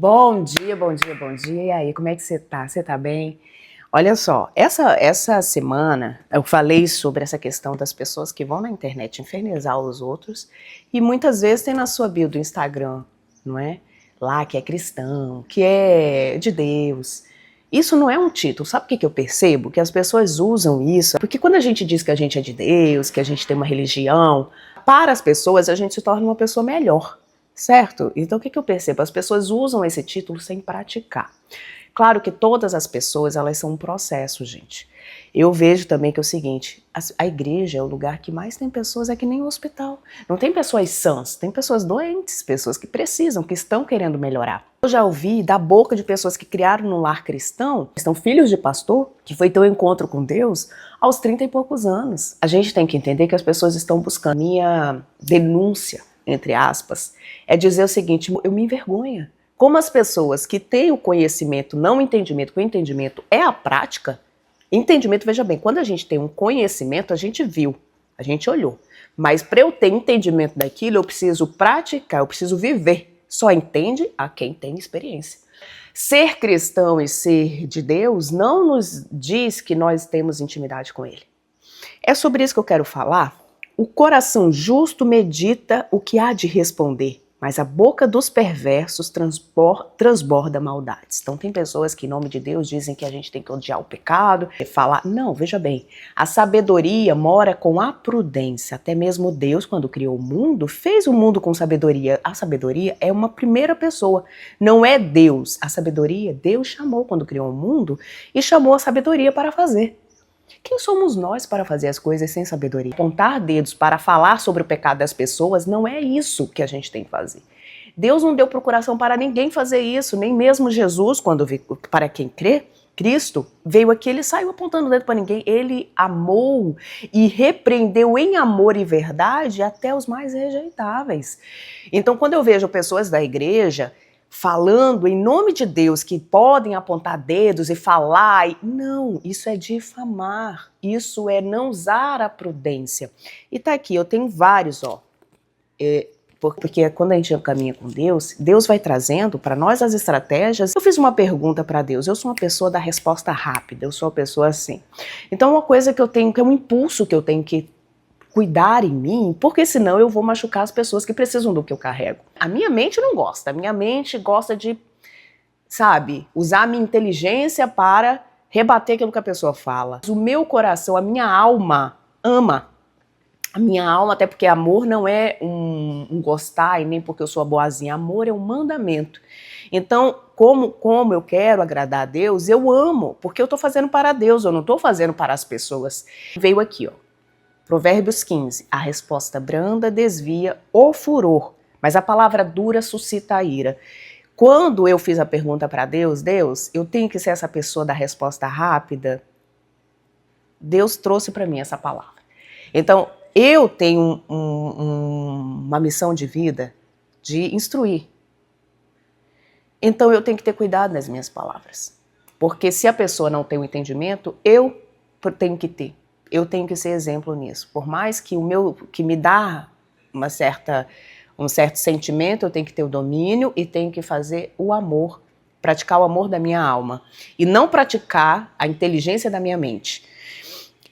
Bom dia, bom dia, bom dia. E aí, como é que você tá? Você tá bem? Olha só, essa semana eu falei sobre essa questão das pessoas que vão na internet infernizar os outros e muitas vezes tem na sua bio do Instagram, não é? Lá que é cristão, que é de Deus. Isso não é um título. Sabe o que eu percebo? Que as pessoas usam isso, porque quando a gente diz que a gente é de Deus, que a gente tem uma religião, para as pessoas a gente se torna uma pessoa melhor. Certo? Então o que eu percebo? As pessoas usam esse título sem praticar. Claro que todas as pessoas, elas são um processo, gente. Eu vejo também que é o seguinte, a igreja é o lugar que mais tem pessoas, é que nem o hospital. Não tem pessoas sãs, tem pessoas doentes, pessoas que precisam, que estão querendo melhorar. Eu já ouvi da boca de pessoas que criaram no lar cristão, que são filhos de pastor, que foi ter um encontro com Deus aos 30 e poucos anos. A gente tem que entender que as pessoas estão buscando. Minha denúncia, entre aspas, é dizer o seguinte, eu me envergonho. Como as pessoas que têm o conhecimento, não o entendimento, que o entendimento é a prática, entendimento, veja bem, quando a gente tem um conhecimento, a gente viu, a gente olhou. Mas para eu ter entendimento daquilo, eu preciso praticar, eu preciso viver. Só entende a quem tem experiência. Ser cristão e ser de Deus não nos diz que nós temos intimidade com Ele. É sobre isso que eu quero falar. O coração justo medita o que há de responder, mas a boca dos perversos transborda maldades. Então tem pessoas que em nome de Deus dizem que a gente tem que odiar o pecado, falar, não, veja bem, a sabedoria mora com a prudência. Até mesmo Deus, quando criou o mundo, fez o mundo com sabedoria. A sabedoria é uma primeira pessoa, não é Deus. A sabedoria, Deus chamou quando criou o mundo e chamou a sabedoria para fazer. Quem somos nós para fazer as coisas sem sabedoria? Apontar dedos para falar sobre o pecado das pessoas não é isso que a gente tem que fazer. Deus não deu procuração para ninguém fazer isso, nem mesmo Jesus, quando veio, para quem crê, Cristo veio aqui, ele saiu apontando o dedo para ninguém, ele amou e repreendeu em amor e verdade até os mais rejeitáveis. Então, quando eu vejo pessoas da igreja falando em nome de Deus que podem apontar dedos e falar, não, isso é difamar, isso é não usar a prudência. E tá aqui, eu tenho vários, ó, porque quando a gente caminha com Deus, Deus vai trazendo para nós as estratégias. Eu fiz uma pergunta para Deus, eu sou uma pessoa da resposta rápida, eu sou uma pessoa assim. Então uma coisa que eu tenho, que é um impulso que eu tenho que cuidar em mim, porque senão eu vou machucar as pessoas que precisam do que eu carrego. A minha mente não gosta, a minha mente gosta de, sabe, usar a minha inteligência para rebater aquilo que a pessoa fala. O meu coração, a minha alma ama. A minha alma, até porque amor não é um gostar e nem porque eu sou a boazinha, amor é um mandamento. Então, como eu quero agradar a Deus, eu amo, porque eu estou fazendo para Deus, eu não estou fazendo para as pessoas. Veio aqui, ó. Provérbios 15, a resposta branda desvia o furor, mas a palavra dura suscita a ira. Quando eu fiz a pergunta para Deus, eu tenho que ser essa pessoa da resposta rápida, Deus trouxe para mim essa palavra. Então, eu tenho uma missão de vida de instruir. Então, eu tenho que ter cuidado nas minhas palavras. Porque se a pessoa não tem o entendimento, eu tenho que ter. Eu tenho que ser exemplo nisso. Por mais que que me dá um certo sentimento, eu tenho que ter o domínio e tenho que fazer o amor, praticar o amor da minha alma e não praticar a inteligência da minha mente.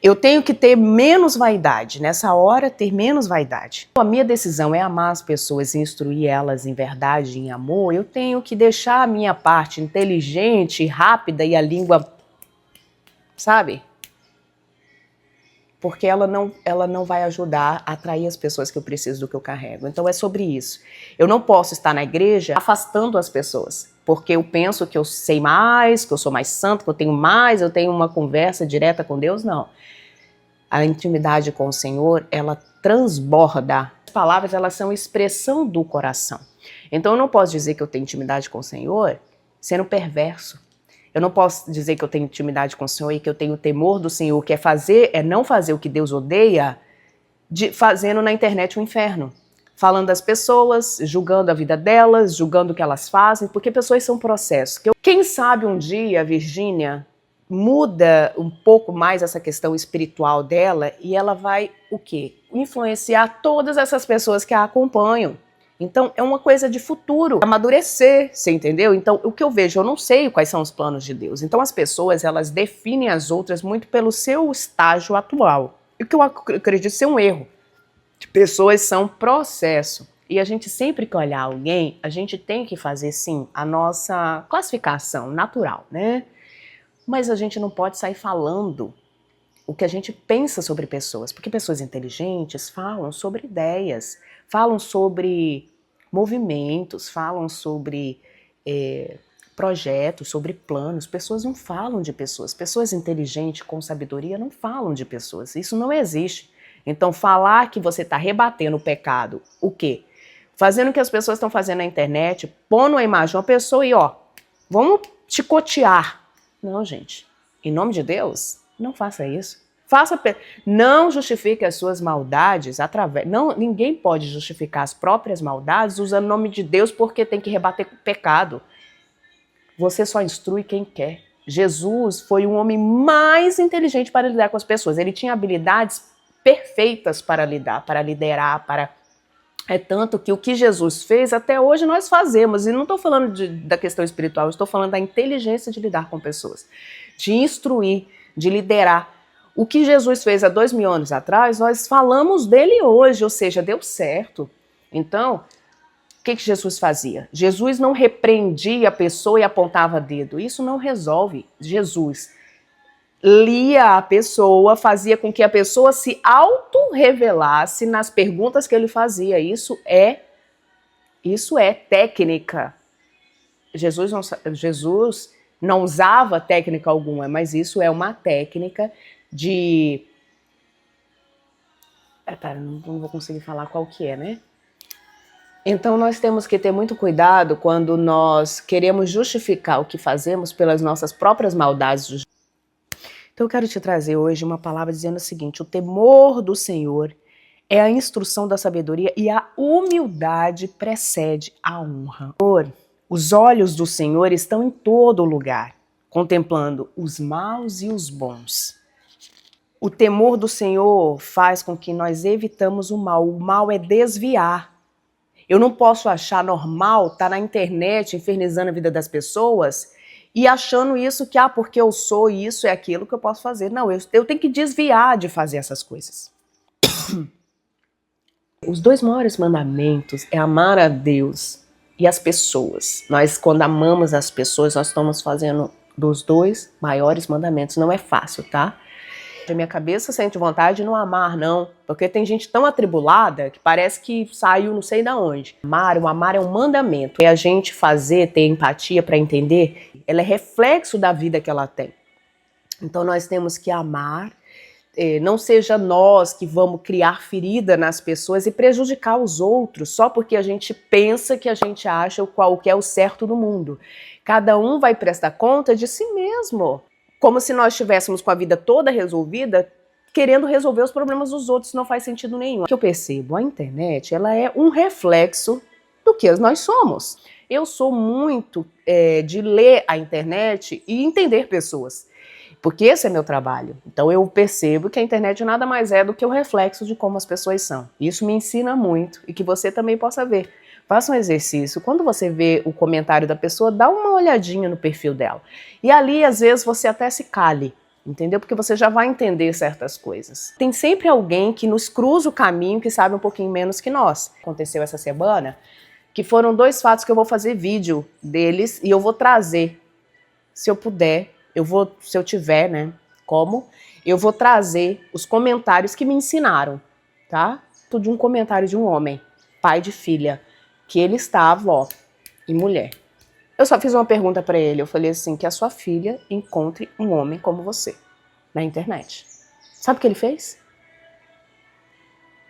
Eu tenho que ter menos vaidade, nessa hora ter menos vaidade. A minha decisão é amar as pessoas e instruir elas em verdade, em amor. Eu tenho que deixar a minha parte inteligente, rápida e a língua, sabe? Porque ela não vai ajudar a atrair as pessoas que eu preciso do que eu carrego. Então é sobre isso. Eu não posso estar na igreja afastando as pessoas, porque eu penso que eu sei mais, que eu sou mais santo, que eu tenho uma conversa direta com Deus, não. A intimidade com o Senhor, ela transborda. As palavras, elas são expressão do coração. Então eu não posso dizer que eu tenho intimidade com o Senhor sendo perverso. Eu não posso dizer que eu tenho intimidade com o Senhor e que eu tenho temor do Senhor, que é não fazer o que Deus odeia, fazendo na internet um inferno. Falando das pessoas, julgando a vida delas, julgando o que elas fazem, porque pessoas são processos. Quem sabe um dia a Virgínia muda um pouco mais essa questão espiritual dela e ela vai, o quê? Influenciar todas essas pessoas que a acompanham. Então, é uma coisa de futuro, amadurecer, você entendeu? Então, o que eu vejo, eu não sei quais são os planos de Deus. Então, as pessoas, elas definem as outras muito pelo seu estágio atual. E o que eu acredito ser um erro. Pessoas são processo. E a gente sempre que olhar alguém, a gente tem que fazer, sim, a nossa classificação natural, né? Mas a gente não pode sair falando o que a gente pensa sobre pessoas, porque pessoas inteligentes falam sobre ideias, falam sobre movimentos, falam sobre projetos, sobre planos. Pessoas não falam de pessoas. Pessoas inteligentes com sabedoria não falam de pessoas. Isso não existe. Então, falar que você está rebatendo o pecado, o quê? Fazendo o que as pessoas estão fazendo na internet, pondo a imagem de uma pessoa e, ó, vamos chicotear. Não, gente. Em nome de Deus, não faça isso. Não justifique as suas maldades através. Não, ninguém pode justificar as próprias maldades usando o nome de Deus porque tem que rebater o pecado. Você só instrui quem quer. Jesus foi um homem mais inteligente para lidar com as pessoas. Ele tinha habilidades perfeitas para lidar, para liderar, para... É tanto que o que Jesus fez, até hoje nós fazemos. E não estou falando da questão espiritual, estou falando da inteligência de lidar com pessoas, de instruir, de liderar. O que Jesus fez há 2000 anos atrás, nós falamos dele hoje, ou seja, deu certo. Então, o que Jesus fazia? Jesus não repreendia a pessoa e apontava dedo. Isso não resolve. Jesus lia a pessoa, fazia com que a pessoa se auto-revelasse nas perguntas que ele fazia. Isso é técnica. Jesus não usava técnica alguma, mas isso é uma técnica de... não vou conseguir falar qual que é, né? Então nós temos que ter muito cuidado quando nós queremos justificar o que fazemos pelas nossas próprias maldades. Então eu quero te trazer hoje uma palavra dizendo o seguinte: o temor do Senhor é a instrução da sabedoria e a humildade precede a honra. Os olhos do Senhor estão em todo lugar, contemplando os maus e os bons. O temor do Senhor faz com que nós evitamos o mal. O mal é desviar. Eu não posso achar normal estar na internet infernizando a vida das pessoas e achando isso que, porque eu sou isso é aquilo que eu posso fazer. Não, eu tenho que desviar de fazer essas coisas. Os 2 maiores mandamentos é amar a Deus e as pessoas. Nós, quando amamos as pessoas, nós estamos fazendo dos 2 maiores mandamentos. Não é fácil, tá? A minha cabeça sente vontade de não amar, não. Porque tem gente tão atribulada que parece que saiu não sei de onde. O amar é um mandamento. É a gente ter empatia para entender. Ela é reflexo da vida que ela tem. Então nós temos que amar. Não seja nós que vamos criar ferida nas pessoas e prejudicar os outros só porque a gente pensa que a gente acha qual que é o certo do mundo. Cada um vai prestar conta de si mesmo. Como se nós estivéssemos com a vida toda resolvida, querendo resolver os problemas dos outros, não faz sentido nenhum. O que eu percebo, a internet, ela é um reflexo do que nós somos. Eu sou muito de ler a internet e entender pessoas, porque esse é meu trabalho. Então eu percebo que a internet nada mais é do que o reflexo de como as pessoas são. Isso me ensina muito e que você também possa ver. Faça um exercício. Quando você vê o comentário da pessoa, dá uma olhadinha no perfil dela. E ali, às vezes, você até se cale, entendeu? Porque você já vai entender certas coisas. Tem sempre alguém que nos cruza o caminho, que sabe um pouquinho menos que nós. Aconteceu essa semana, que foram 2 fatos que eu vou fazer vídeo deles e eu vou trazer, se eu puder, se eu tiver, né, eu vou trazer os comentários que me ensinaram, tá? De um comentário de um homem, pai de filha, que ele estava, em mulher. Eu só fiz uma pergunta para ele, eu falei assim, que a sua filha encontre um homem como você, na internet. Sabe o que ele fez?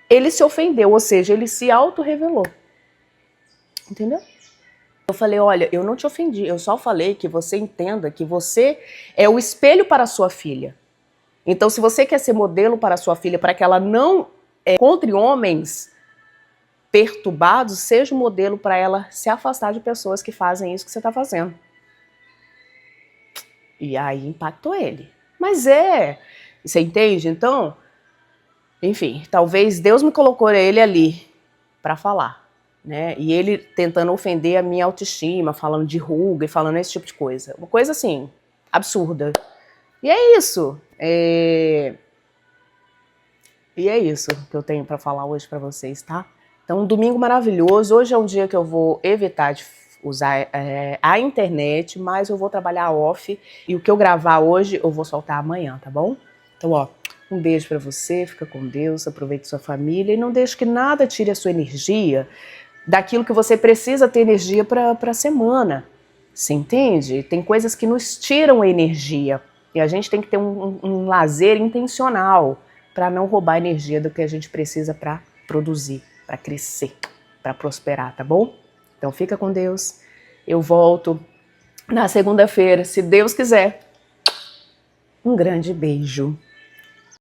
Ele se ofendeu, ou seja, ele se auto-revelou. Entendeu? Eu falei, olha, eu não te ofendi, eu só falei que você entenda que você é o espelho para a sua filha. Então, se você quer ser modelo para a sua filha, para que ela não encontre homens perturbados, seja um modelo para ela se afastar de pessoas que fazem isso que você está fazendo. E aí impactou ele. Mas você entende? Então, enfim, talvez Deus me colocou ele ali para falar. né? E ele tentando ofender a minha autoestima, falando de ruga e falando esse tipo de coisa. Uma coisa assim, absurda. E é isso. E é isso que eu tenho para falar hoje para vocês, tá? Então, um domingo maravilhoso. Hoje é um dia que eu vou evitar de usar a internet, mas eu vou trabalhar off. E o que eu gravar hoje, eu vou soltar amanhã, tá bom? Então, ó, um beijo para você, fica com Deus, aproveite sua família e não deixe que nada tire a sua energia daquilo que você precisa ter energia para a semana. Você entende? Tem coisas que nos tiram a energia e a gente tem que ter um lazer intencional para não roubar energia do que a gente precisa para produzir, para crescer, para prosperar, tá bom? Então fica com Deus. Eu volto na segunda-feira, se Deus quiser. Um grande beijo.